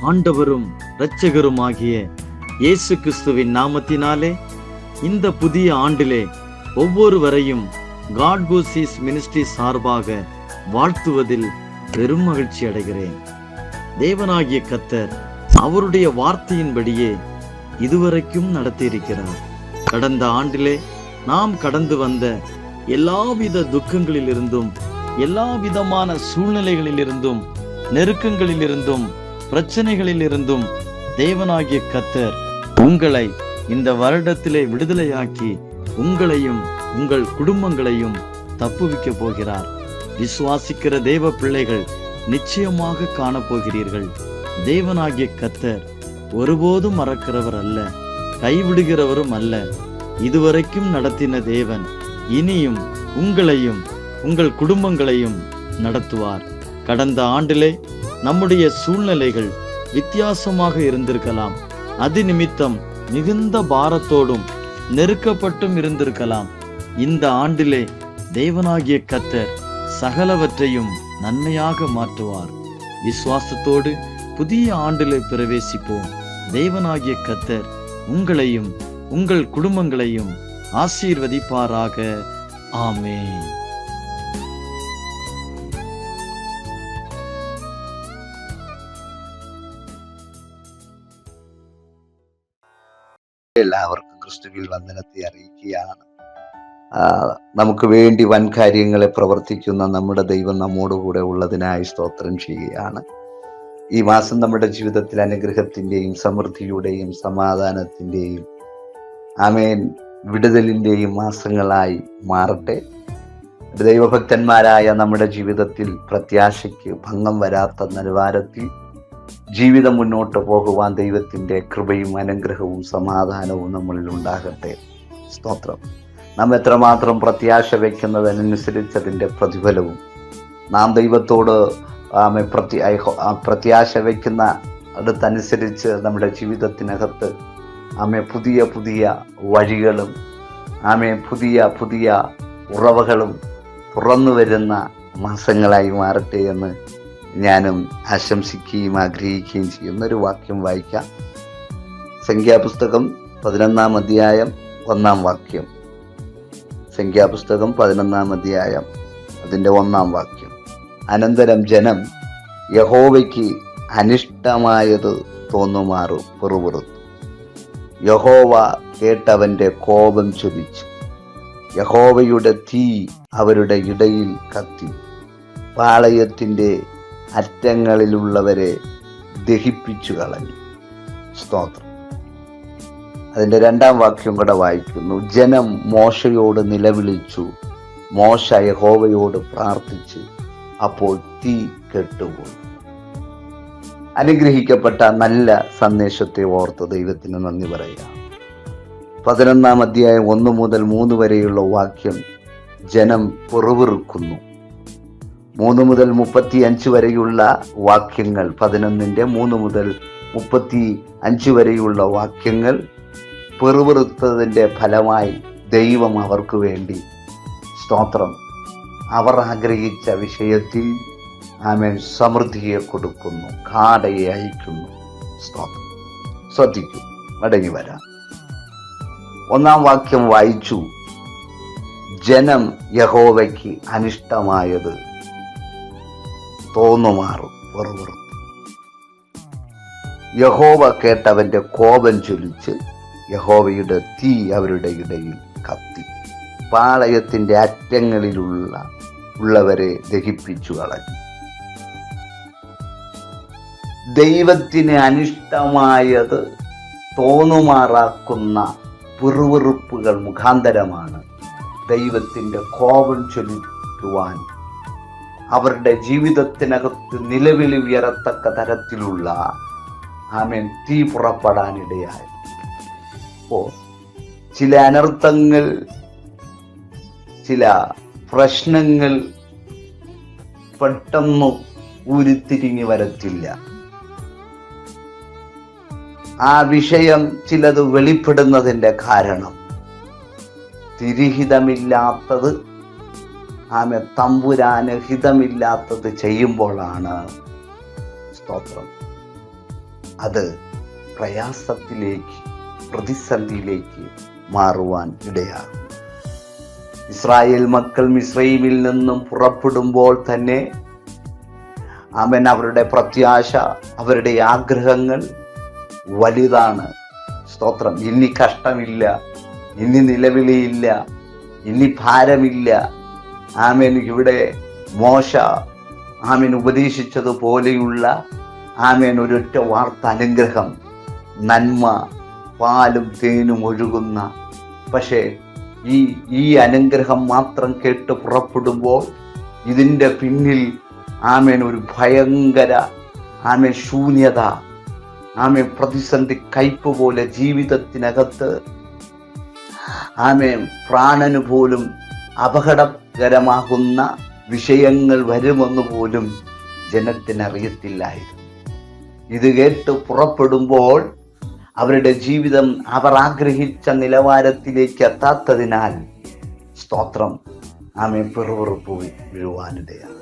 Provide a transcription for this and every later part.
ஆண்டவரும் இரட்சகருமாகிய இயேசு கிறிஸ்துவின் நாமத்தினாலே இந்த புதிய ஆண்டிலே ஒவ்வொருவரையும் காட் பூசிஸ் மினிஸ்ட்ரி சார்பாக வாழ்த்துவதில் பெரும் மகிழ்ச்சி அடைகிறேன். தேவனாகிய கர்த்தர் அவருடைய வார்த்தையின்படியே இதுவரைக்கும் நடத்தியிருக்கிறார். கடந்த ஆண்டிலே நாம் கடந்து வந்த எல்லாவித துக்கங்களிலிருந்தும், எல்லா விதமான சூழ்நிலைகளிலிருந்தும், நெருக்கங்களிலிருந்தும், பிரச்சனைகளிலிருந்தும் தேவனாகிய கர்த்தர் உங்களை இந்த வருடத்திலே விடுதலையாக்கி உங்களையும் உங்கள் குடும்பங்களையும் தப்புவிக்க போகிறார். விசுவாசிக்கிற தேவ பிள்ளைகள் நிச்சயமாக காணப்போகிறீர்கள். தேவனாகிய கர்த்தர் ஒருபோதும் மறக்கிறவர் அல்ல, கைவிடுகிறவரும் அல்ல. இதுவரைக்கும் நடத்தின தேவன் இனியும் உங்களையும் உங்கள் குடும்பங்களையும் நடத்துவார். கடந்த ஆண்டிலே நம்முடைய சூழ்நிலைகள் வித்தியாசமாக இருந்திருக்கலாம். அது நிமித்தம் மிகுந்த பாரத்தோடும் நெருக்கப்பட்டும் இருந்திருக்கலாம். இந்த ஆண்டிலே தேவனாகிய கர்த்தர் சகலவற்றையும் நன்மையாக மாற்றுவார். விசுவாசத்தோடு புதிய ஆண்டிலே பிரவேசிப்போம். தேவனாகிய கர்த்தர் உங்களையும் உங்கள் குடும்பங்களையும் ஆசீர்வதிப்பாராக. ஆமென். എല്ലാവർക്കും ക്രിസ്തുവിൽ വന്ദനത്തെ അറിയിക്കുകയാണ്. നമുക്ക് വേണ്ടി വൻ കാര്യങ്ങളെ പ്രവർത്തിക്കുന്ന നമ്മുടെ ദൈവം നമ്മോടുകൂടെ ഉള്ളതിനായി സ്തോത്രം ചെയ്യുകയാണ്. ഈ മാസം നമ്മുടെ ജീവിതത്തിൽ അനുഗ്രഹത്തിൻ്റെയും സമൃദ്ധിയുടെയും സമാധാനത്തിൻ്റെയും ആമേൻ വിടുതലിൻ്റെയും മാസങ്ങളായി മാറട്ടെ. ദൈവഭക്തന്മാരായ നമ്മുടെ ജീവിതത്തിൽ പ്രത്യാശയ്ക്ക് ഭംഗം വരാത്ത നിലവാരത്തിൽ ജീവിതം മുന്നോട്ട് പോകുവാൻ ദൈവത്തിൻ്റെ കൃപയും അനുഗ്രഹവും സമാധാനവും നമ്മളിൽ ഉണ്ടാകട്ടെ. സ്തോത്രം. നാം എത്രമാത്രം പ്രത്യാശ വയ്ക്കുന്നതിനനുസരിച്ച് അതിൻ്റെ പ്രതിഫലവും, നാം ദൈവത്തോട് പ്രത്യാശ വയ്ക്കുന്ന അടുത്തനുസരിച്ച് നമ്മുടെ ജീവിതത്തിനകത്ത് പുതിയ പുതിയ വഴികളും പുതിയ ഉറവകളും തുറന്നു വരുന്ന മാസങ്ങളായി മാറട്ടെ എന്ന് ഞാനും ആശംസിക്കുകയും ആഗ്രഹിക്കുകയും ചെയ്യുന്നൊരു വാക്യം വായിക്കാം. സംഖ്യാപുസ്തകം 11-ാം അധ്യായം 1-ാം വാക്യം. സംഖ്യാപുസ്തകം 11-ാം അധ്യായം അതിൻ്റെ 1-ാം വാക്യം. അനന്തരം ജനം യഹോവയ്ക്ക് അനിഷ്ടമായത് തോന്നുമാറും പിറുപിറുത്തു. യഹോവ കേട്ടവന്റെ കോപം ജ്വലിച്ചു. യഹോവയുടെ തീ അവരുടെ ഇടയിൽ കത്തി. പാളയത്തിൻ്റെ അറ്റങ്ങളിലുള്ളവരെ ദഹിപ്പിച്ചു കളഞ്ഞു. സ്തോത്രം. അതിൻ്റെ 2-ാം വാക്യം കൂടെ വായിക്കുന്നു. ജനം മോശയോട് നിലവിളിച്ചു. മോശ യഹോവയോട് പ്രാർത്ഥിച്ചു. അപ്പോൾ തീ കെട്ടുപോയി. അനുഗ്രഹിക്കപ്പെട്ട നല്ല സന്ദേശത്തെ ഓർത്ത് ദൈവത്തിന് നന്ദി പറയുക. 11-ാം അധ്യായം 1 മുതൽ 3 വരെയുള്ള വാക്യം ജനം പിറുപിറുക്കുന്നു. 3 മുതൽ 35 വരെയുള്ള വാക്യങ്ങൾ, 11-ന്റെ 3 മുതൽ 35 വരെയുള്ള വാക്യങ്ങൾ പിറുപിറുത്തതിൻ്റെ ഫലമായി ദൈവം അവർക്ക് വേണ്ടി സ്തോത്രം അവർ ആഗ്രഹിച്ച വിഷയത്തിൽ സമൃദ്ധിയെ കൊടുക്കുന്നു, കാടയെ അയക്കുന്നു. സ്തോത്രം. ശ്രദ്ധിക്കൂ, മടങ്ങി വരാം. 1-ാം വാക്യം വായിച്ചു. ജനം യഹോവയ്ക്ക് അനിഷ്ടമായത് തോന്നുമാറും പിറുപിറുത്തു. യഹോവ കേട്ടവന്റെ കോപം ജ്വലിച്ച്. യഹോവയുടെ തീ അവരുടെ ഇടയിൽ കത്തി. പാളയത്തിന്റെ അറ്റങ്ങളിലുള്ളവരെ ദഹിപ്പിച്ചു കളഞ്ഞു. ദൈവത്തിന് അനിഷ്ടമായത് തോന്നുമാറാക്കുന്ന പിറുപിറുപ്പുകൾ മുഖാന്തരമാണ് ദൈവത്തിൻ്റെ കോപം ജ്വലിക്കുവാൻ അവരുടെ ജീവിതത്തിനകത്ത് നിലവിളി ഉയരത്തക്ക തരത്തിലുള്ള തീ പുറപ്പെടാനിടയായി. ചില അനർത്ഥങ്ങൾ, ചില പ്രശ്നങ്ങൾ പെട്ടെന്ന് ഉരുത്തിരിഞ്ഞു വരത്തില്ല. ആ വിഷയം ചിലത് വെളിപ്പെടുന്നതിൻ്റെ കാരണം തിരിഹിതമില്ലാത്തത് തമ്പുരാന് ഹിതമില്ലാത്തത് ചെയ്യുമ്പോഴാണ്. സ്തോത്രം. അത് പ്രയാസത്തിലേക്ക്, പ്രതിസന്ധിയിലേക്ക് മാറുവാൻ ഇടയാകും. ഇസ്രായേൽ മക്കൾ മിസ്രയീമിൽ നിന്നും പുറപ്പെടുമ്പോൾ തന്നെ അവരുടെ പ്രത്യാശ, അവരുടെ ആഗ്രഹങ്ങൾ വലുതാണ്. സ്തോത്രം. ഇനി കഷ്ടമില്ല, ഇനി നിലവിളിയില്ല, ഇനി ഭാരമില്ല. ഇവിടെ മോശ ഉപദേശിച്ചതുപോലെയുള്ള ഒരൊറ്റ വാർത്ത അനുഗ്രഹം, നന്മ, പാലും തേനും ഒഴുകുന്ന. പക്ഷേ ഈ അനുഗ്രഹം മാത്രം കേട്ട് പുറപ്പെടുമ്പോൾ ഇതിൻ്റെ പിന്നിൽ ഒരു ഭയങ്കര ശൂന്യത, പ്രതിസന്ധി, കയ്പ് പോലെ ജീവിതത്തിനകത്ത് പ്രാണന് പോലും അപകടകരമാകുന്ന വിഷയങ്ങൾ വരുമെന്ന് പോലും ജനത്തിനറിയത്തില്ലായിരുന്നു. ഇത് കേട്ട് പുറപ്പെടുമ്പോൾ അവരുടെ ജീവിതം അവർ ആഗ്രഹിച്ച നിലവാരത്തിലേക്ക് എത്താത്തതിനാൽ സ്തോത്രം പിറുപിറുപ്പ് വീഴുവാനിടയാണ്.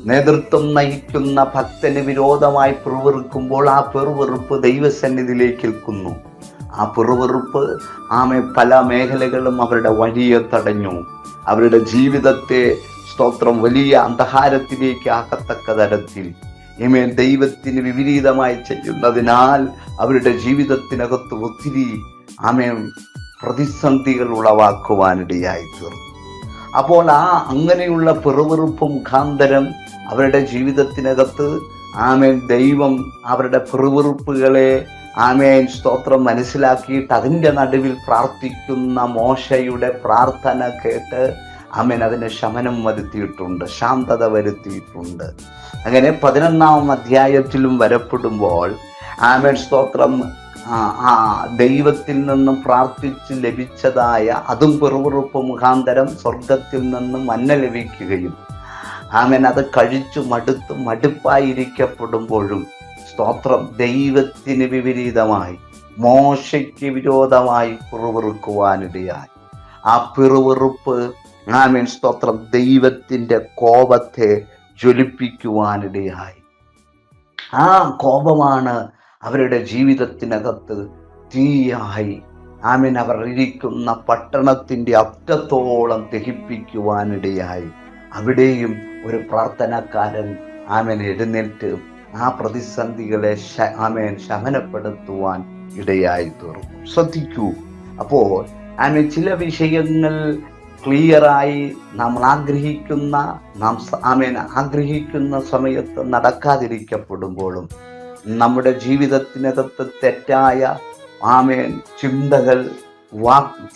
നേതൃത്വം നയിക്കുന്ന ഭക്തന് വിരോധമായി പിറുപിറുക്കുമ്പോൾ ആ പിറുപിറുപ്പ് ദൈവസന്നിധിയിലേക്ക് എത്തുന്നു. ആ പിറുപിറുപ്പ് പല മേഖലകളും അവരുടെ വഴിയെ തടഞ്ഞു. അവരുടെ ജീവിതത്തെ സ്തോത്രം വലിയ അന്ധകാരത്തിലേക്ക് ആക്കത്തക്ക തരത്തിൽ ദൈവത്തിന് വിപരീതമായി ചെയ്യുന്നതിനാൽ അവരുടെ ജീവിതത്തിനകത്ത് ഒത്തിരി പ്രതിസന്ധികൾ ഉളവാക്കുവാനിടയായി തീർന്നു. അപ്പോൾ അങ്ങനെയുള്ള പിറുപിറുപ്പ് മുഖാന്തരം അവരുടെ ജീവിതത്തിനകത്ത് ദൈവം അവരുടെ പിറുപിറുപ്പുകളെ സ്തോത്രം മനസ്സിലാക്കിയിട്ട് അതിൻ്റെ നടുവിൽ പ്രാർത്ഥിക്കുന്ന മോശയുടെ പ്രാർത്ഥന കേട്ട് അതിന് ശമനം വരുത്തിയിട്ടുണ്ട്, ശാന്തത വരുത്തിയിട്ടുണ്ട്. അങ്ങനെ 11-ാം അധ്യായത്തിലും വരപ്പെടുമ്പോൾ സ്തോത്രം ദൈവത്തിൽ നിന്നും പ്രാർത്ഥിച്ച് ലഭിച്ചതായ അതും പിറുപിറുപ്പ് മുഖാന്തരം സ്വർഗത്തിൽ നിന്നും മന്ന ലഭിക്കുകയും അത് കഴിച്ചു മടുപ്പായിരിക്കപ്പെടുമ്പോഴും സ്തോത്രം ദൈവത്തിന് വിപരീതമായി, മോശയ്ക്ക് വിരോധമായി പിറുപിറുക്കുവാനിടയായി. ആ പിറുപിറുപ്പ് സ്തോത്രം ദൈവത്തിൻ്റെ കോപത്തെ ജ്വലിപ്പിക്കുവാനിടയായി. ആ കോപമാണ് അവരുടെ ജീവിതത്തിനകത്ത് തീയായി അവർ ഇരിക്കുന്ന പട്ടണത്തിൻ്റെ അറ്റത്തോളം ദഹിപ്പിക്കുവാനിടയായി. അവിടെയും ഒരു പ്രാർത്ഥനക്കാരൻ എഴുന്നേറ്റ് ആ പ്രതിസന്ധികളെ ശമനപ്പെടുത്തുവാൻ ഇടയായി തീർന്നു. ശ്രദ്ധിക്കൂ. അപ്പോൾ ചില വിഷയങ്ങൾ ക്ലിയറായി നാം ആഗ്രഹിക്കുന്ന സമയത്ത് നടക്കാതിരിക്കപ്പെടുമ്പോഴും നമ്മുടെ ജീവിതത്തിനകത്ത് തെറ്റായ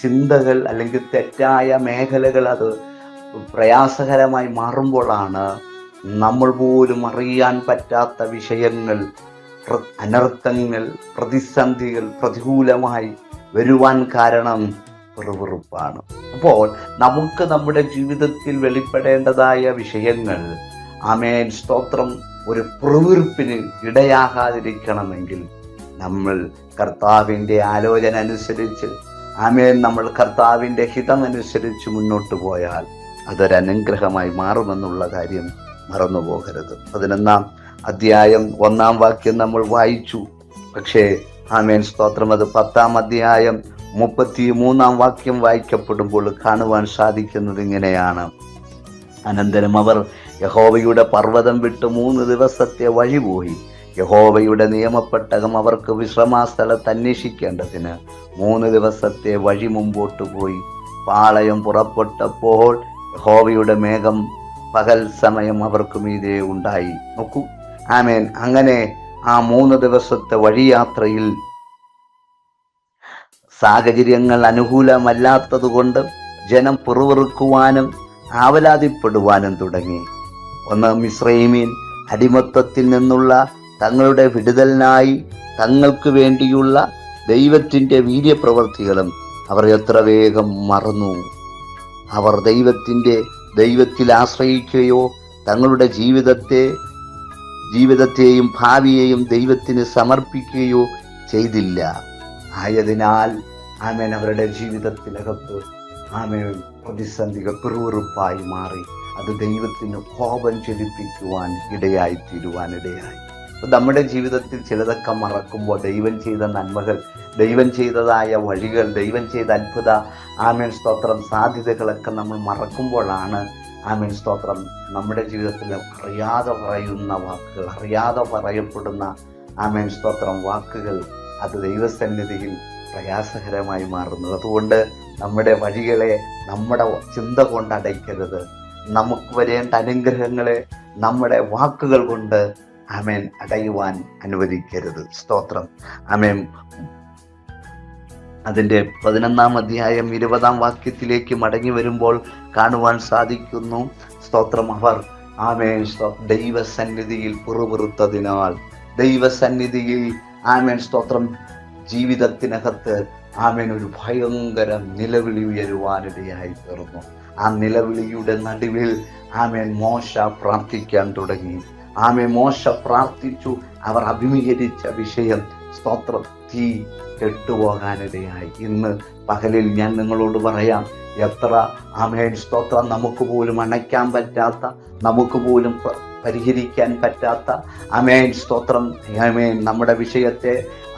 ചിന്തകൾ അല്ലെങ്കിൽ തെറ്റായ മേഖലകൾ അത് പ്രയാസകരമായി മാറുമ്പോഴാണ് നമ്മൾ പോലും അറിയാൻ പറ്റാത്ത വിഷയങ്ങൾ, അനർത്ഥങ്ങൾ, പ്രതിസന്ധികൾ പ്രതികൂലമായി വരുവാൻ കാരണം പിറുപിറുപ്പാണ്. അപ്പോൾ നമുക്ക് നമ്മുടെ ജീവിതത്തിൽ വെളിപ്പെടേണ്ടതായ വിഷയങ്ങൾ സ്തോത്രം ഒരു പിറുപിറുപ്പിന് ഇടയാകാതിരിക്കണമെങ്കിൽ നമ്മൾ കർത്താവിൻ്റെ ആലോചന അനുസരിച്ച് നമ്മൾ കർത്താവിൻ്റെ ഹിതമനുസരിച്ച് മുന്നോട്ട് പോയാൽ അതൊരനുഗ്രഹമായി മാറുമെന്നുള്ള കാര്യം മറന്നു പോകരുത്. 11-ാം അധ്യായം 1-ാം വാക്യം നമ്മൾ വായിച്ചു. പക്ഷേ സ്തോത്രം അത് 10-ാം അധ്യായം 33-ാം വാക്യം വായിക്കപ്പെടുമ്പോൾ കാണുവാൻ സാധിക്കുന്നത് ഇങ്ങനെയാണ്. അനന്തരം അവർ യഹോവയുടെ പർവ്വതം വിട്ട് 3 ദിവസത്തെ വഴി പോയി. യഹോവയുടെ നിയമപ്പെട്ടകം അവർക്ക് വിശ്രമസ്ഥലത്ത് അന്വേഷിക്കേണ്ടതിന് 3 ദിവസത്തെ വഴി മുമ്പോട്ട് പോയി. പാളയം പുറപ്പെട്ടപ്പോൾ യഹോവയുടെ മേഘം പകൽ സമയം അവർക്ക് മീതെ ഉണ്ടായി. നോക്കൂ, അങ്ങനെ ആ 3 ദിവസത്തെ വഴിയാത്രയിൽ സാഹചര്യങ്ങൾ അനുകൂലമല്ലാത്തത് കൊണ്ട് ജനം പിറുപിറുക്കുവാനും ആവലാതിപ്പെടുവാനും തുടങ്ങി. ഒന്ന്, മിസ്രയീമിൻ അടിമത്തത്തിൽ നിന്നുള്ള തങ്ങളുടെ വിടുതലിനായി തങ്ങൾക്ക് വേണ്ടിയുള്ള ദൈവത്തിൻ്റെ വീര്യപ്രവൃത്തികളും അവർ എത്ര വേഗം മറന്നു. അവർ ദൈവത്തിൽ ആശ്രയിക്കുകയോ തങ്ങളുടെ ജീവിതത്തെയും ഭാവിയെയും ദൈവത്തിന് സമർപ്പിക്കുകയോ ചെയ്തില്ല. ആയതിനാൽ അവരുടെ ജീവിതത്തിനകത്ത് പ്രതിസന്ധികൾ പിറുപിറുപ്പായി മാറി. അത് ദൈവത്തിന് കോപം ജ്വലിപ്പിക്കുവാൻ ഇടയായി. നമ്മുടെ ജീവിതത്തിൽ ചിലതൊക്കെ മറക്കുമ്പോൾ ദൈവം ചെയ്ത നന്മകൾ, ദൈവം ചെയ്തതായ വഴികൾ, ദൈവം ചെയ്ത അത്ഭുത ആമേൻ സ്തോത്രം സാധ്യതകളൊക്കെ നമ്മൾ മറക്കുമ്പോഴാണ് ആമേൻ സ്തോത്രം നമ്മുടെ ജീവിതത്തിൽ അറിയാതെ പറയുന്ന വാക്കുകൾ, അറിയാതെ പറയപ്പെടുന്ന ആമേൻ സ്തോത്രം വാക്കുകൾ അത് ദൈവസന്നിധിയിൽ പ്രയാസകരമായി മാറുന്നത്. അതുകൊണ്ട് നമ്മുടെ വഴികളെ നമ്മുടെ ചിന്ത കൊണ്ട് അടയ്ക്കരുത്. നമുക്ക് വരേണ്ട അനുഗ്രഹങ്ങളെ നമ്മുടെ വാക്കുകൾ കൊണ്ട് ആമേൻ അടയുവാൻ അനുവദിക്കരുത്. സ്തോത്രം. ആമേൻ. അതിൻ്റെ 11-ാം അധ്യായം 20-ാം വാക്യത്തിലേക്ക് മടങ്ങി വരുമ്പോൾ കാണുവാൻ സാധിക്കുന്നു. സ്തോത്രം. അവർ ആമേൻ ദൈവസന്നിധിയിൽ പിറുപിറുത്തതിനാൽ, ദൈവസന്നിധിയിൽ ആമേൻ സ്തോത്രം ജീവിതത്തിനകത്ത് ആമേൻ ഒരു ഭയങ്കര നിലവിളി ഉയരുവാനിടയായി തീർന്നു. ആ നിലവിളിയുടെ നടുവിൽ ആമേൻ മോശ പ്രാർത്ഥിക്കാൻ തുടങ്ങി. ആമേൻ മോശ പ്രാർത്ഥിച്ചു. അവർ അഭിമുഖീകരിച്ച വിഷയം സ്തോത്രം തീ കെട്ടുപോകാനിടയായി. ഇന്ന് പകലിൽ ഞാൻ നിങ്ങളോട് പറയാം, എത്ര ആമേൻ സ്തോത്രം നമുക്ക് പോലും അണയ്ക്കാൻ പറ്റാത്ത, നമുക്ക് പോലും പരിഹരിക്കാൻ പറ്റാത്ത ആമേൻ സ്തോത്രം ആമേൻ നമ്മുടെ വിഷയത്തെ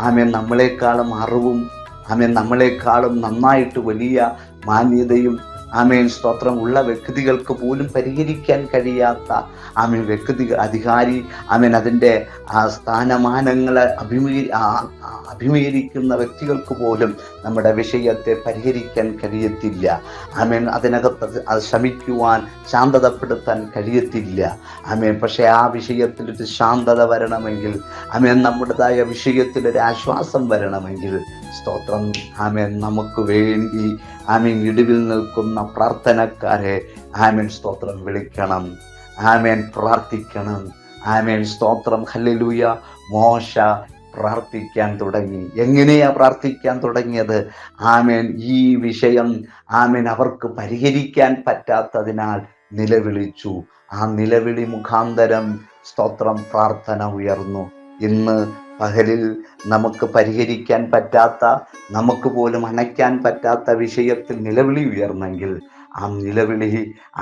ആമേൻ നമ്മളെക്കാളും അറിവും ആമേൻ നമ്മളെക്കാളും നന്നായിട്ട് വലിയ മാന്യതയും ആമേൻ സ്തോത്രം ഉള്ള വ്യക്തികൾക്ക് പോലും പരിഹരിക്കാൻ കഴിയാത്ത ആമേൻ അധികാരി ആമേൻ അതിൻ്റെ ആ സ്ഥാനമാനങ്ങളെ അഭിമുഖീകരിക്കുന്ന വ്യക്തികൾക്ക് പോലും നമ്മുടെ വിഷയത്തെ പരിഹരിക്കാൻ കഴിയത്തില്ല. ആമേൻ അതിനകത്ത് അത് ശമിക്കുവാൻ, ശാന്തതപ്പെടുത്താൻ കഴിയത്തില്ല. ആമേൻ. പക്ഷെ ആ വിഷയത്തിലൊരു ശാന്തത വരണമെങ്കിൽ, ആമേൻ നമ്മുടേതായ വിഷയത്തിലൊരു ആശ്വാസം വരണമെങ്കിൽ സ്തോത്രം ആമേൻ നമുക്ക് വേണ്ടി ആമേൻ ഇടിവിൽ നിൽക്കുന്ന പ്രാർത്ഥനക്കാരെ ആമേൻ സ്തോത്രം വിളിക്കണം, ആമേൻ പ്രാർത്ഥിക്കണം. ആമേൻ സ്തോത്രം. ഹല്ലേലൂയ. മോശ പ്രാർത്ഥിക്കാൻ തുടങ്ങി. എങ്ങനെയാ പ്രാർത്ഥിക്കാൻ തുടങ്ങിയത്? ആമേൻ ഈ വിഷയം ആമേൻ അവർക്ക് പരിഹരിക്കാൻ പറ്റാത്തതിനാൽ നിലവിളിച്ചു. ആ നിലവിളി മുഖാന്തരം സ്തോത്രം പ്രാർത്ഥന ഉയർന്നു. ഇന്ന് പകലിൽ നമുക്ക് പരിഹരിക്കാൻ പറ്റാത്ത, നമുക്ക് പോലും അണയ്ക്കാൻ പറ്റാത്ത വിഷയത്തിൽ നിലവിളി ഉയർന്നെങ്കിൽ, ആ നിലവിളി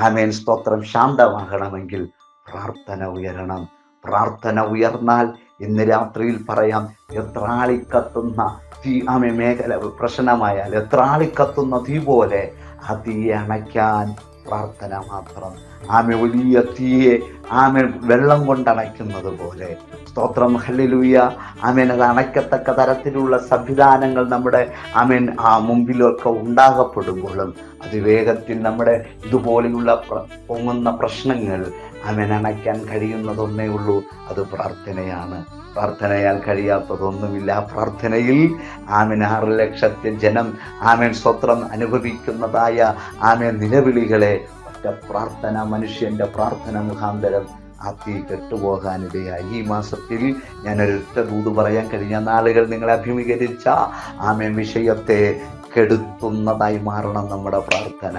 ആമേൻ സ്തോത്രം ശാന്തമാകണമെങ്കിൽ പ്രാർത്ഥന ഉയരണം. പ്രാർത്ഥന ഉയർന്നാൽ ഇന്ന് രാത്രിയിൽ പറയാം, എത്രാളിക്കത്തുന്ന തീ ആമേ മേഖല പ്രശ്നമായാൽ എത്രാളിക്കത്തുന്ന തീ പോലെ ആ തീയെ അണയ്ക്കാൻ പ്രാർത്ഥന മാത്രം. ആമേ വലിയ തീയെ ആമേ വെള്ളം കൊണ്ട് അണയ്ക്കുന്നത് പോലെ സ്തോത്രം. ഹല്ലേലൂയ. ആമേൻ. അത് അണയ്ക്കത്തക്ക തരത്തിലുള്ള സംവിധാനങ്ങൾ നമ്മുടെ ആമേൻ മുമ്പിലൊക്കെ ഉണ്ടാകപ്പെടുമ്പോഴും അതിവേഗത്തിൽ നമ്മുടെ ഇതുപോലെയുള്ള പൊങ്ങുന്ന പ്രശ്നങ്ങൾ ആമേൻ അണയ്ക്കാൻ കഴിയുന്നതൊന്നേ ഉള്ളൂ, അത് പ്രാർത്ഥനയാണ്. പ്രാർത്ഥനയാൽ കഴിയാത്തതൊന്നുമില്ല. പ്രാർത്ഥനയിൽ ആമേൻ 6 ലക്ഷത്തിൽ ജനം ആമേൻ സ്തോത്രം അനുഭവിക്കുന്നതായ ആമേൻ നിലവിളികളെ ഒറ്റ പ്രാർത്ഥന, മനുഷ്യന്റെ പ്രാർത്ഥന മുഖാന്തരം ആ തീ കെട്ടുപോകാനിടയായി. ഈ മാസത്തിൽ ഞാനൊരൊറ്റ ദൂത് പറയാൻ കഴിഞ്ഞ നാളുകൾ നിങ്ങളെ അഭിമുഖീകരിച്ച ആമേൻ വിഷയത്തെ കെടുത്തുന്നതായി മാറണം നമ്മുടെ പ്രാർത്ഥന.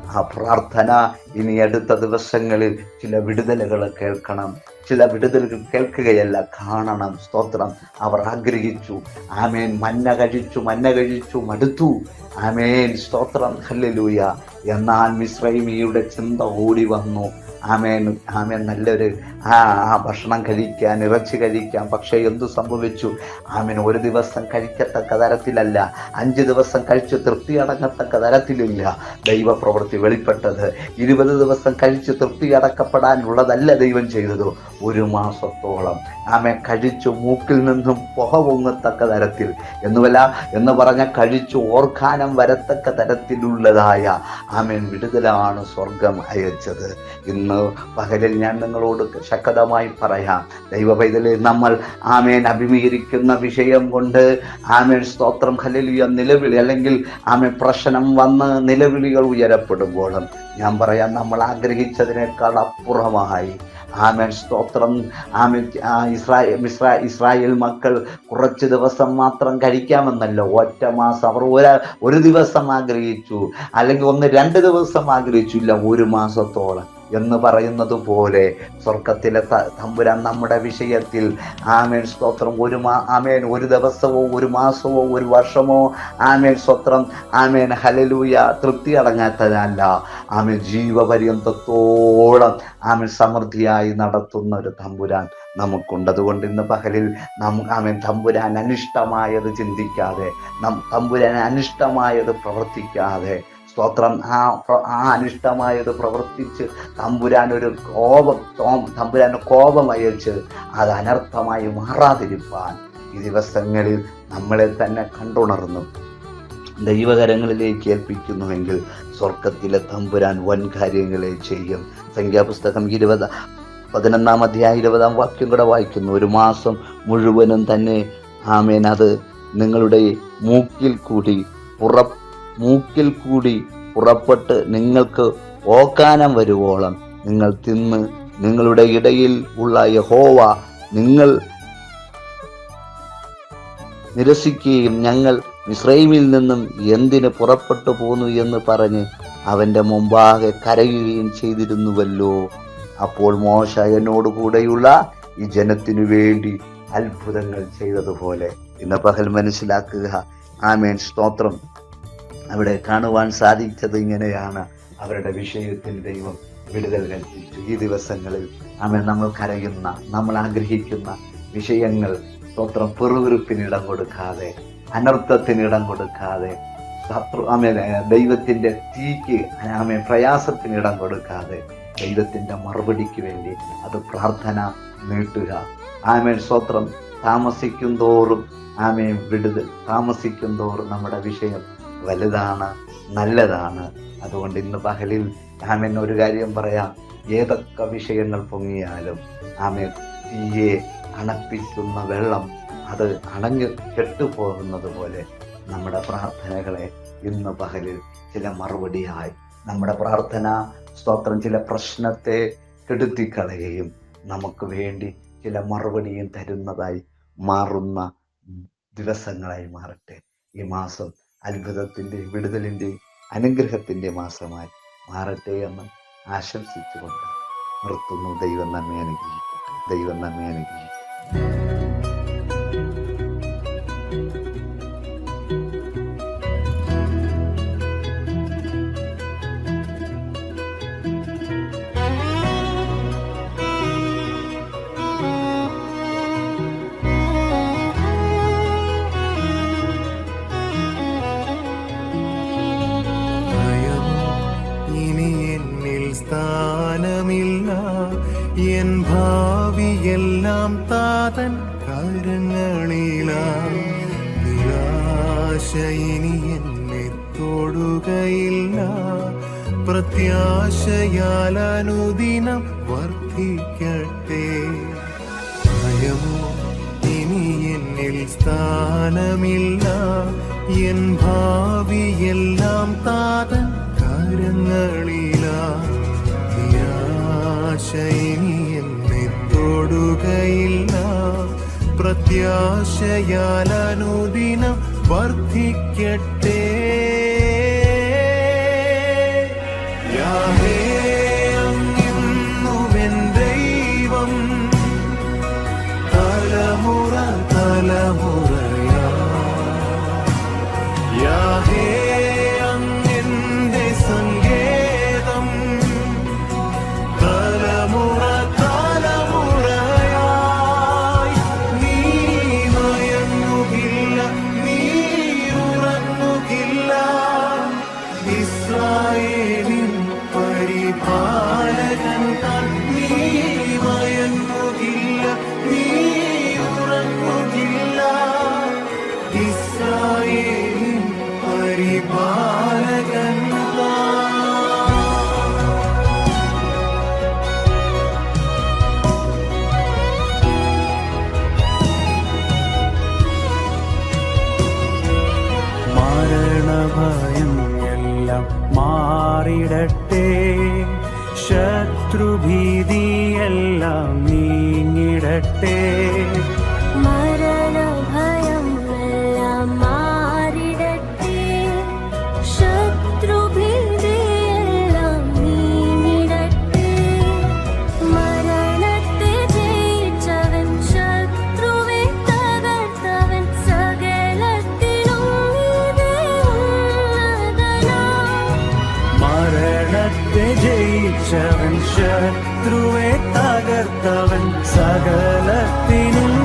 ആ പ്രാർത്ഥന ഇനി അടുത്ത ദിവസങ്ങളിൽ ചില വിടുതലുകൾ കേൾക്കണം. ചില വിടുതലുകൾ കേൾക്കുകയല്ല, കാണണം. സ്തോത്രം. അവർ ആഗ്രഹിച്ചു. ആമേൻ. മന്ന കഴിച്ചു മടുത്തു. ആമേൻ സ്തോത്രം. ഹല്ലേലൂയ. എന്നാൽ മിസ്രൈമിയുടെ ചിന്ത ഓടി വന്നു. ആമേൻ. നല്ലൊരു ഭക്ഷണം കഴിക്കാൻ, ഇറച്ചി കഴിക്കാം. പക്ഷേ എന്തു സംഭവിച്ചു? ആമേൻ. ഒരു ദിവസം കഴിക്കത്തക്ക തരത്തിലല്ല, 5 ദിവസം കഴിച്ച് തൃപ്തി അടങ്ങത്തക്ക തരത്തിലില്ല ദൈവപ്രവൃത്തി വെളിപ്പെട്ടത്. 20 ദിവസം കഴിച്ച് തൃപ്തി അടക്കപ്പെടാനുള്ളതല്ല ദൈവം ചെയ്തത്. 1 മാസത്തോളം ആമേൻ കഴിച്ചു മൂക്കിൽ നിന്നും പുക പൊങ്ങത്തക്ക തരത്തിൽ എന്ന് പറഞ്ഞ കഴിച്ചു ഓർക്കാനം വരത്തക്ക തരത്തിലുള്ളതായ ആമേൻ വിടുതലാണ് സ്വർഗം അയച്ചത്. ഇന്ന് പകലിൽ ഞാൻ നിങ്ങളോട് ശക്തമായി പറയാം, ദൈവ പൈതലേ, നമ്മൾ ആമേൻ അഭിമുഖീകരിക്കുന്ന വിഷയം കൊണ്ട് ആമേൻ സ്തോത്രം ഹല്ലേലൂയ നിലവിളി അല്ലെങ്കിൽ ആമേൻ പ്രശ്നം വന്ന് നിലവിളികൾ ഉയരപ്പെടുമ്പോഴും ഞാൻ പറയാം, നമ്മൾ ആഗ്രഹിച്ചതിനേക്കാൾ അപ്പുറമായി ആമേൻ സ്തോത്രം. ആമേൻ. ഇസ്രായേൽ മക്കൾ കുറച്ച് ദിവസം മാത്രം കഴിക്കാമെന്നല്ല, ഒറ്റ മാസം അവർ ഒരു ദിവസം ആഗ്രഹിച്ചു, അല്ലെങ്കിൽ 1-2 ദിവസം ആഗ്രഹിച്ചില്ല, 1 മാസത്തോളം എന്ന് പറയുന്നത് പോലെ സ്വർഗത്തിലെ തമ്പുരാൻ നമ്മുടെ വിഷയത്തിൽ ആമേൻ സ്തോത്രം ആമേൻ ഒരു ദിവസമോ ഒരു മാസമോ ഒരു വർഷമോ ആമേൻ സ്തോത്രം ആമേൻ ഹല്ലേലൂയ തൃപ്തി അടങ്ങാത്തതല്ല, ആമേൻ ജീവപര്യന്തത്തോളം ആമേൻ സമൃദ്ധിയായി നടത്തുന്ന ഒരു തമ്പുരാൻ നമുക്കുണ്ട്. അതുകൊണ്ട് ഇന്ന് പകലിൽ ആമേൻ തമ്പുരാൻ അനിഷ്ടമായത് ചിന്തിക്കാതെ, തമ്പുരാൻ അനിഷ്ടമായത് പ്രവർത്തിക്കാതെ, സ്തോത്രം ആ അനിഷ്ടമായത് പ്രവർത്തിച്ച് തമ്പുരാന് കോപം അയച്ച് അത് അനർത്ഥമായി മാറാതിരിപ്പാൻ ഈ ദിവസങ്ങളിൽ നമ്മളെ തന്നെ കണ്ടുണർന്നു ദൈവകരങ്ങളിലേക്ക് ഏൽപ്പിക്കുന്നുവെങ്കിൽ സ്വർഗത്തിലെ തമ്പുരാൻ വൻ കാര്യങ്ങളെ ചെയ്യും. സംഖ്യാപുസ്തകം 11 അധ്യായം 20 വാക്യം കൂടെ വായിക്കുന്നു. ഒരു മാസം മുഴുവനും തന്നെ ആമേൻ അത് നിങ്ങളുടെ മൂക്കിൽ കൂടി പുറപ്പെട്ട് നിങ്ങൾക്ക് ഓക്കാനം വരുവോളം നിങ്ങൾ തിന്ന് നിങ്ങളുടെ ഇടയിൽ ഉള്ള യഹോവ നിങ്ങൾ നിരസിക്കുകയും ഞങ്ങൾ മിസ്രയീമിൽ നിന്നും എന്തിന് പുറപ്പെട്ടു പോന്നു എന്ന് പറഞ്ഞ് അവന്റെ മുമ്പാകെ കരയുകയും ചെയ്തിരുന്നുവല്ലോ. അപ്പോൾ മോശ എന്നോട് കൂടെയുള്ള ഈ ജനത്തിനു വേണ്ടി അത്ഭുതങ്ങൾ ചെയ്തതുപോലെ ഇന്ന് പകൽ മനസ്സിലാക്കുക. ആമേൻ സ്തോത്രം. അവിടെ കാണുവാൻ സാധിച്ചത് ഇങ്ങനെയാണ്. അവരുടെ വിഷയത്തിൽ ദൈവം വിടുതൽ കൽപ്പിച്ചു. ഈ ദിവസങ്ങളിൽ ആമേൻ നമ്മൾ കരയുന്ന, നമ്മൾ ആഗ്രഹിക്കുന്ന വിഷയങ്ങൾ സ്തോത്രം പെറുവിറുപ്പിന് ഇടം കൊടുക്കാതെ, അനർത്ഥത്തിന് ഇടം കൊടുക്കാതെ, ദൈവത്തിന്റെ തീക്ക് പ്രയാസത്തിന് ഇടം കൊടുക്കാതെ ദൈവത്തിന്റെ മറുപടിക്ക് വേണ്ടി അത് പ്രാർത്ഥന നീട്ടുക. ആമേൻ സ്തോത്രം. താമസിക്കും തോറും നമ്മുടെ വിഷയം വലുതാണ്, നല്ലതാണ്. അതുകൊണ്ട് ഇന്ന് പകലിൽ ആമേൻ ഒരു കാര്യം പറയാം. ഏതൊക്കെ വിഷയങ്ങൾ പൊങ്ങിയാലും ആമേൻ തീയെ അണപ്പിക്കുന്ന വെള്ളം അത് അണഞ്ഞ് കെട്ടുപോകുന്നത് പോലെ നമ്മുടെ പ്രാർത്ഥനകളെ ഇന്ന് പകലിൽ ചില മറുപടിയായി നമ്മുടെ പ്രാർത്ഥന സ്തോത്രം ചില പ്രശ്നത്തെ കെടുത്തിക്കളയുകയും നമുക്ക് വേണ്ടി ചില മറുപടിയും തരുന്നതായി മാറുന്ന ദിവസങ്ങളായി മാറട്ടെ. ഈ മാസം അത്ഭുതത്തിൻ്റെ, വിടുതലിൻ്റെ, അനുഗ്രഹത്തിൻ്റെ മാസമായി മാറട്ടെ എന്ന് ആശംസിച്ചുകൊണ്ട് നിർത്തുന്നു. ദൈവം നമ്മെ അനുഗ്രഹിക്കട്ടെ. ദൈവം നമ്മെ അനുഗ്രഹിക്കട്ടെ. സ്ഥാനമില്ല എൻ ഭാവിയെല്ലാം താതൻ കരങ്ങളിലായി. നിരാശ ഇനി എന്നെ തൊടുകയില്ല. പ്രത്യാശയാൽ അനുദിനം വർദ്ധിക്കട്ടെ. ഭയമോ ഇനി എന്നിൽ സ്ഥാനമില്ല. എൻ ഭാവിയെല്ലാം താതൻ കരങ്ങളിലായി. ഇനി എന്നെ തൊടുകയില്ല. പ്രത്യാശയാൽ അനുദിനം വർദ്ധിക്കട്ടെ. യാഹേ അങ്ങെന്നുമെൻ ദൈവം, തലമുറ തലമുറയാ. യാഹേ ഭയം എല്ലാം മാറിടട്ടെ. ശത്രുഭീതിയെല്ലാം നീങ്ങിടട്ടെ. മരണഭയം എല്ലാം മാറിടട്ടെ. ശത്രുഭീതിയെല്ലാം നീങ്ങിടട്ടെ. മരണത്തെ ജയിച്ചവൻ, ശത്രുവെ തകർത്തവൻ, സകലത്തിനും